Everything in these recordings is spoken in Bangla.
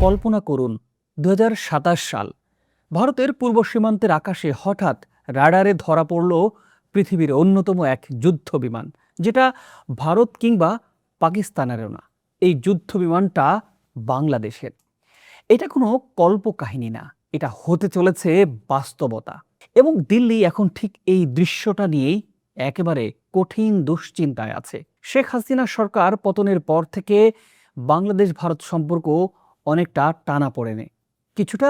কল্পনা করুন ২০২৭ সাল, ভারতের পূর্ব সীমান্তের আকাশে হঠাৎ রাডারে ধরা পড়ল পৃথিবীর অন্যতম এক যুদ্ধ বিমান, যেটা ভারত কিংবা পাকিস্তানেরও না। এই যুদ্ধ বিমানটা বাংলাদেশের। এটা কোনো কল্পকাহিনী না, এটা হতে চলেছে বাস্তবতা। এবং দিল্লি এখন ঠিক এই দৃশ্যটা নিয়েই একেবারে কঠিন দুশ্চিন্তায় আছে। শেখ হাসিনা সরকার পতনের পর থেকে বাংলাদেশ ভারত সম্পর্ক অনেকটা টানাপোড়েনে, কিছুটা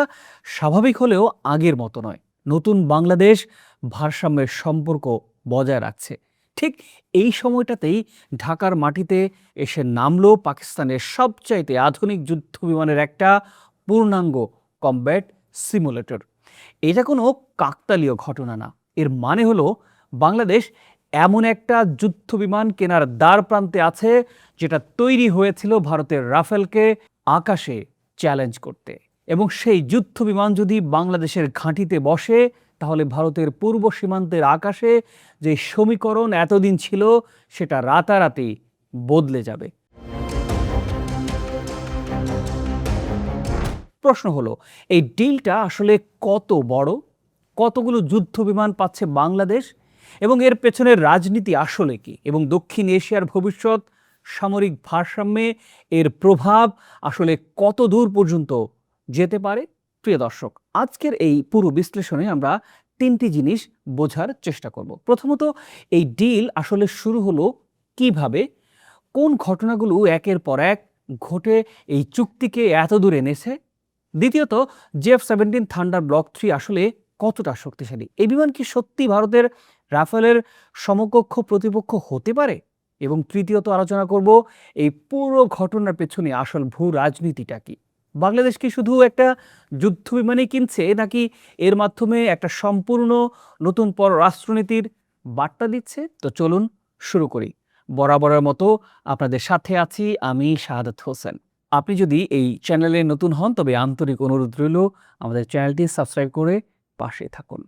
স্বাভাবিক হলেও আগের মতো নয়। নতুন বাংলাদেশ ভারসাম্যের সম্পর্ক বজায় রাখছে। ঠিক এই সময়টাতেই ঢাকার মাটিতে এসে নামলো পাকিস্তানের সবচাইতে আধুনিক যুদ্ধ বিমানের একটা পূর্ণাঙ্গ কমব্যাট সিমুলেটর। এটা কোনো কাকতালীয় ঘটনা না। এর মানে হলো বাংলাদেশ এমন একটা যুদ্ধ বিমান কেনার দ্বার প্রান্তে আছে, যেটা তৈরি হয়েছিল ভারতের রাফেলকে আকাশে চ্যালেঞ্জ করতে। এবং সেই যুদ্ধ বিমান যদি বাংলাদেশের ঘাঁটিতে বসে, তাহলে ভারতের পূর্ব সীমান্তের আকাশে যে সমীকরণ এতদিন ছিল, সেটা রাতারাতি বদলে যাবে। প্রশ্ন হলো, এই ডিলটা আসলে কত বড়? কতগুলো যুদ্ধ বিমান পাচ্ছে বাংলাদেশ? এবং এর পেছনের রাজনীতি আসলে কি? এবং দক্ষিণ এশিয়ার ভবিষ্যৎ সামরিক ভারসাম্যে এর প্রভাব আসলে কত দূর পর্যন্ত যেতে পারে? প্রিয় দর্শক, আজকের এই পুরো বিশ্লেষণে আমরা তিনটি জিনিস বোঝার চেষ্টা করব। প্রথমত, এই ডিল আসলে শুরু হলো কিভাবে, কোন ঘটনাগুলো একের পর এক ঘটে এই চুক্তিকে এত দূর এনেছে। দ্বিতীয়ত, JF-17 থান্ডার ব্লক 3 আসলে কতটা শক্তিশালী? এই বিমান কি সত্যি ভারতের রাফেলের সমকক্ষ প্রতিপক্ষ হতে পারে? এবং তৃতীয়ত, আলোচনা করব এই পুরো ঘটনার পেছনে আসল ভূ রাজনীতিটা কি। বাংলাদেশ কি শুধু একটা যুদ্ধ বিমানই কিনছে, নাকি এর মাধ্যমে একটা সম্পূর্ণ নতুন পররাষ্ট্রনীতির বার্তা দিচ্ছে? তো চলুন শুরু করি। বরাবরের মতো আপনাদের সাথে আছি আমি, শাহাদাত হোসেন। আপনি যদি এই চ্যানেলে নতুন হন, তবে আন্তরিক অনুরোধ রইল আমাদের চ্যানেলটি সাবস্ক্রাইব করে পাশে থাকুন।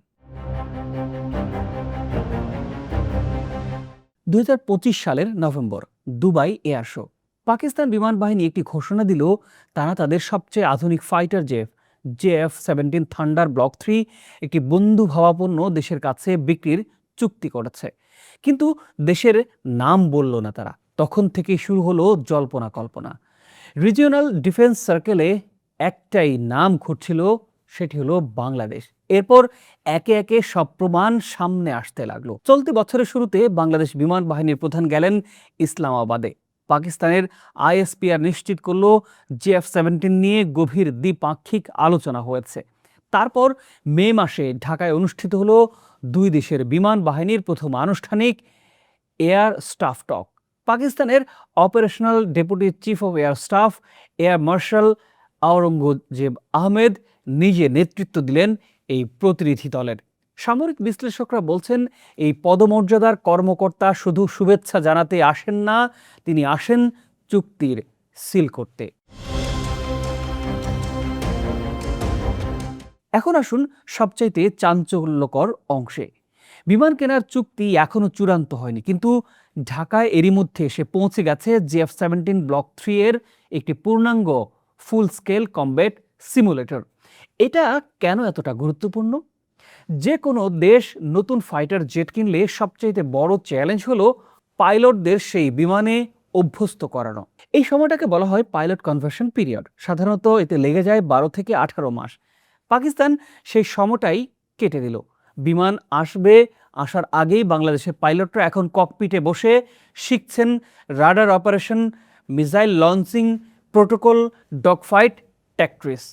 ২০২৫ সালের November, Dubai air show. Pakistan বিমান বাহিনী একটি ঘোষণা দিল, তারা তাদের সবচেয়ে আধুনিক fighter jet JF-17 thunder block 3 একটি বন্ধু ভাবাপন্ন দেশের কাছে বিক্রির চুক্তি করেছে। কিন্তু দেশের নাম বলল না তারা। তখন থেকেই শুরু হলো জল্পনা কল্পনা। রিজিওনাল ডিফেন্স সার্কেলে একটাই নাম ঘুরছিল, সেটি হলো বাংলাদেশ। এরপর একে একে সব প্রমাণ সামনে আসতে লাগলো। চলতি বছরের শুরুতে বাংলাদেশ বিমান বাহিনীর প্রধান গেলেন ইসলামাবাদে। পাকিস্তানের ISPR নিশ্চিত করলো JF-17 নিয়ে গভীর দ্বিপাক্ষিক আলোচনা হয়েছে। তারপর মে মাসে ঢাকায় অনুষ্ঠিত হলো দুই দেশের বিমান বাহিনীর প্রথম আনুষ্ঠানিক এয়ার স্টাফ টক। পাকিস্তানের operational deputy chief of air staff air marshal Aurangzeb Ahmed নিজে নেতৃত্ব দিলেন এই প্রতিনিধি দলের। সামরিক বিশ্লেষকরা বলছেন, এই পদমর্যাদার কর্মকর্তা শুধু শুভেচ্ছা জানাতে আসেন না, তিনি আসেন চুক্তির সিল করতে। এখন আসুন সবচাইতে চাঞ্চল্যকর অংশে। বিমান কেনার চুক্তি এখনো চূড়ান্ত হয়নি, কিন্তু ঢাকায় এরই মধ্যে এসে পৌঁছে গেছে JF-17 ব্লক 3 এর একটি পূর্ণাঙ্গ ফুল স্কেল কমব্যাট সিমুলেটর। এটা কেন এতটা গুরুত্বপূর্ণ? যে কোনো দেশ নতুন ফাইটার জেট কিনলে সবচাইতে বড় চ্যালেঞ্জ হলো পাইলটদের সেই বিমানে অভ্যস্ত করানো। এই সময়টাকে বলা হয় পাইলট কনভার্সন পিরিয়ড। সাধারণত এতে লেগে যায় 12 থেকে 18 মাস। পাকিস্তান সেই সময়টাই কেটে দিল। বিমান আসার আগেই বাংলাদেশের পাইলটরা এখন ককপিটে বসে শিখছেন radar operation, missile launching protocol, dogfight tactics.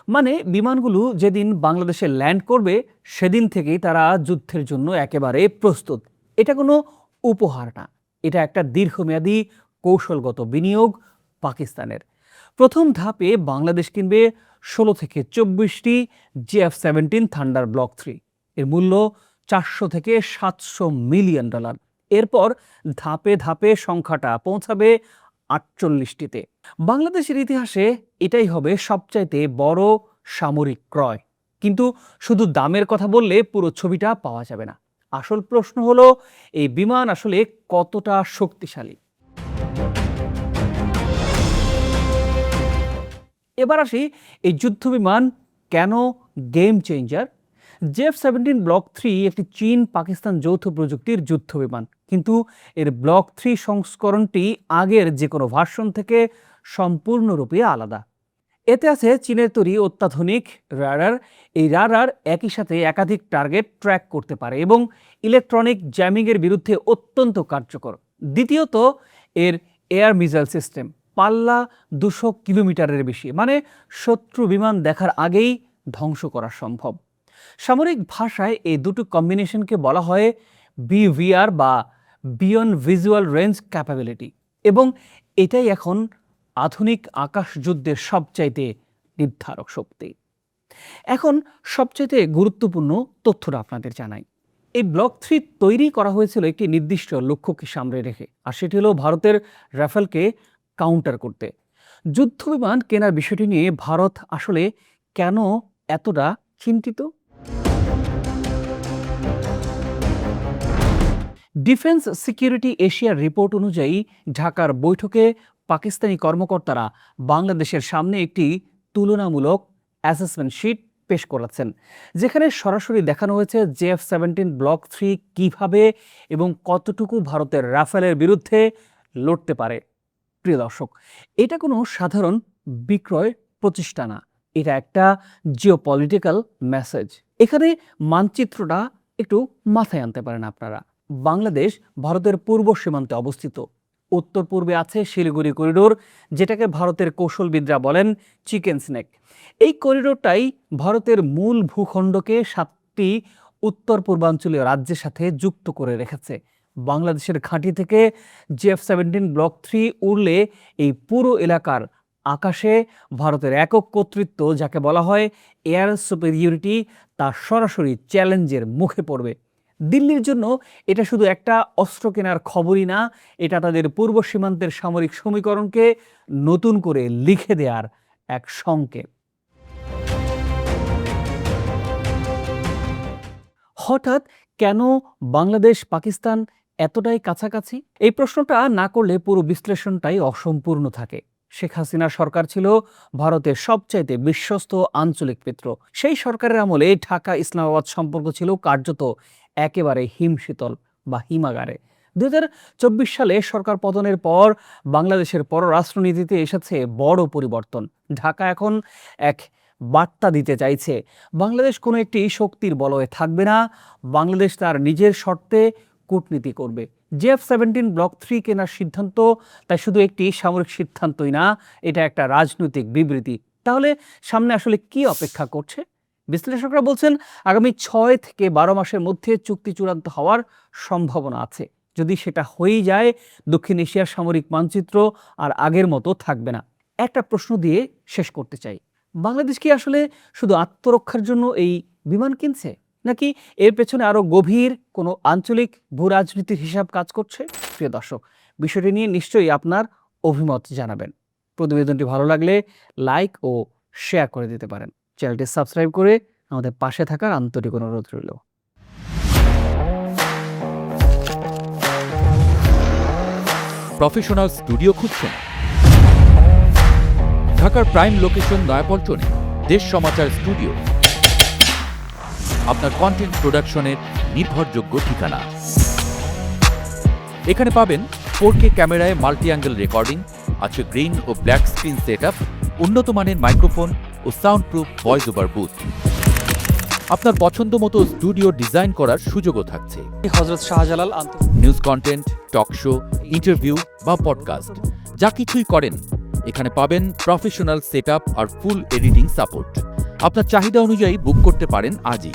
মানে বিমানগুলো যেদিন বাংলাদেশে ল্যান্ড করবে, সেদিন থেকেই তারা যুদ্ধের জন্য একেবারে প্রস্তুত। এটা কোনো উপহার না, এটা একটা দীর্ঘমেয়াদী কৌশলগত বিনিয়োগ পাকিস্তানের। প্রথম ধাপে বাংলাদেশ কিনবে 16 থেকে 24টি JF-17 থান্ডার ব্লক 3। এর মূল্য $400 থেকে $700 মিলিয়ন। এরপর ধাপে ধাপে সংখ্যাটা পৌঁছাবে 48টিতে। বাংলাদেশের ইতিহাসে এটাই হবে সবচাইতে বড় সামরিক ক্রয়। কিন্তু শুধু দামের কথা বললে পুরো ছবিটা পাওয়া যাবে না। আসল প্রশ্ন হলো, এই বিমান আসলে কতটা শক্তিশালী? এবার আসি এই যুদ্ধবিমান কেন গেম চেঞ্জার। জেএফ-17 ব্লক 3 একটি চীন পাকিস্তান যৌথ প্রযুক্তির যুদ্ধবিমান, কিন্তু এর ব্লক 3 সংস্করণটি আগের যে কোনো ভার্সন থেকে সম্পূর্ণরূপে আলাদা। এতে আছে চীনের তৈরি অত্যাধুনিক রাডার। এই রাডার একই সাথে একাধিক টার্গেট ট্র্যাক করতে পারে এবং ইলেকট্রনিক জ্যামিংয়ের বিরুদ্ধে অত্যন্ত কার্যকর। দ্বিতীয়ত, এর এয়ার মিসাইল সিস্টেম পাল্লা 200 কিলোমিটারের বেশি, মানে শত্রু বিমান দেখার আগেই ধ্বংস করা সম্ভব। সামরিক ভাষায় এই দুটো কম্বিনেশনকে বলা হয় বিভিআর বা বিয়ন্ড ভিজুয়াল রেঞ্জ ক্যাপাবিলিটি, এবং এটাই এখন আধুনিক আকাশ যুদ্ধের সবচাইতে নির্ধারক শক্তি। এখন সবচাইতে গুরুত্বপূর্ণ তথ্যটা আপনাদের জানাই। এই ব্লক 3 তৈরি করা হয়েছিল একটি নির্দিষ্ট লক্ষ্যকে সামনে রেখে, আর সেটি হলো ভারতের রাফেলকে কাউন্টার করতে। যুদ্ধবিমান কেনার বিষয়টি নিয়ে ভারত আসলে কেন এতটা চিন্তিত? ডিফেন্স সিকিউরিটি এশিয়ার রিপোর্ট অনুযায়ী ঢাকার বৈঠকে পাকিস্তানি কর্মকর্তারা বাংলাদেশের সামনে একটি তুলনামূলক অ্যাসেসমেন্ট শিট পেশ করেছেন, যেখানে সরাসরি দেখানো হয়েছে জেএফ-17 ব্লক 3 কিভাবে এবং কতটুকু ভারতের রাফেলের বিরুদ্ধে লড়তে পারে। প্রিয় দর্শক, এটা কোনো সাধারণ বিক্রয় প্রচেষ্টা না, এটা একটা জিওপলিটিক্যাল মেসেজ। এখানে মানচিত্রটা একটু মাথায় আনতে পারেন আপনারা। বাংলাদেশ ভারতের পূর্ব সীমান্তে অবস্থিত। উত্তর পূর্বে আছে শিলিগুড়ি করিডোর, যেটাকে ভারতের কৌশলবিদরা বলেন চিকেন স্নেক। এই করিডোরটাই ভারতের মূল ভূখণ্ডকে 7টি উত্তর পূর্বাঞ্চলীয় রাজ্যের সাথে যুক্ত করে রেখেছে। বাংলাদেশের ঘাঁটি থেকে জেএফ-17 ব্লক 3 উড়লে এই পুরো এলাকার আকাশে ভারতের একক কর্তৃত্ব, যাকে বলা হয় এয়ার সুপেরিয়রিটি, তা সরাসরি চ্যালেঞ্জের মুখে পড়বে। দিল্লির জন্য এটা শুধু একটা অস্ত্র কেনার খবরই না, এটা তাদের পূর্ব সীমান্তের সামরিক সমীকরণকে নতুন করে লিখে দেওয়ার এক সংকেত। হঠাৎ কেন বাংলাদেশ পাকিস্তান এতটাই কাছাকাছি? এই প্রশ্নটা না করলে পুরো বিশ্লেষণটাই অসম্পূর্ণ থাকে। শেখ হাসিনার সরকার ছিল ভারতের সবচাইতে বিশ্বস্ত আঞ্চলিক মিত্র। সেই সরকারের আমলে ঢাকা ইসলামাবাদ সম্পর্ক ছিল কার্যত একেবারে হিমশীতল বা হিমাগারে। 2024 সালে সরকার পতনের পর বাংলাদেশের পররাষ্ট্রনীতিতে এসেছে বড় পরিবর্তন। ঢাকা এখন এক বার্তা দিতে চাইছে, বাংলাদেশ কোনো একটি শক্তির বলয়ে থাকবে না, বাংলাদেশ তার নিজের শর্তে কূটনীতি করবে। জেএফ-17 ব্লক 3 কেনার সিদ্ধান্ত তাই শুধু একটি সামরিক সিদ্ধান্তই না, এটা একটা রাজনৈতিক বিবৃতি। তাহলে সামনে আসলে কি অপেক্ষা করছে? বিশ্লেষকরা বলছেন আগামী 6 থেকে 12 মাসের মধ্যে চুক্তি চূড়ান্ত হওয়ার সম্ভাবনা আছে। যদি সেটা হয়েই যায়, দক্ষিণ এশিয়ার সামরিক মানচিত্র আর আগের মতো থাকবে না। একটা প্রশ্ন দিয়ে শেষ করতে চাই, বাংলাদেশ কি আসলে শুধু আত্মরক্ষার জন্য এই বিমান কিনছে, নাকি এর পেছনে আরো গভীর কোনো আঞ্চলিক ভূ রাজনীতির হিসাব কাজ করছে? প্রিয় দর্শক, বিষয়টি নিয়ে নিশ্চয়ই আপনার অভিমত জানাবেন। প্রতিবেদনটি ভালো লাগলে লাইক ও শেয়ার করে দিতে পারেন। চ্যানেলটি সাবস্ক্রাইব করে আমাদের পাশে থাকার আন্তরিক অনুরোধ রইল। প্রফেশনাল স্টুডিও খুঁজছেন? ঢাকার প্রাইম লোকেশন নয়াপল্টনে দেশ সমাচার স্টুডিও আপনার কন্টেন্ট প্রোডাকশনের নির্ভরযোগ্য ঠিকানা। এখানে পাবেন 4K ক্যামেরায় মাল্টি অ্যাঙ্গেল রেকর্ডিং, আছে গ্রিন ও ব্ল্যাক স্ক্রিন সেটআপ, উন্নত মানের মাইক্রোফোন ও sound proof voice over booth. আপনার পছন্দ মতো স্টুডিও ডিজাইন করার সুযোগও থাকছে। Hazrat Shahjalal news content, talk show, interview বা পডকাস্ট, যা কিছুই করেন এখানে পাবেন প্রফেশনাল সেটআপ আর ফুল এডিটিং সাপোর্ট। আপনার চাহিদা অনুযায়ী বুক করতে পারেন আজই।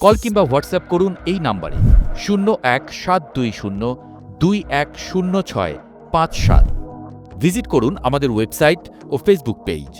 কল কিংবা হোয়াটসঅ্যাপ করুন এই নাম্বারে 017202106557। ভিজিট করুন আমাদের ওয়েবসাইট ও ফেসবুক পেজ।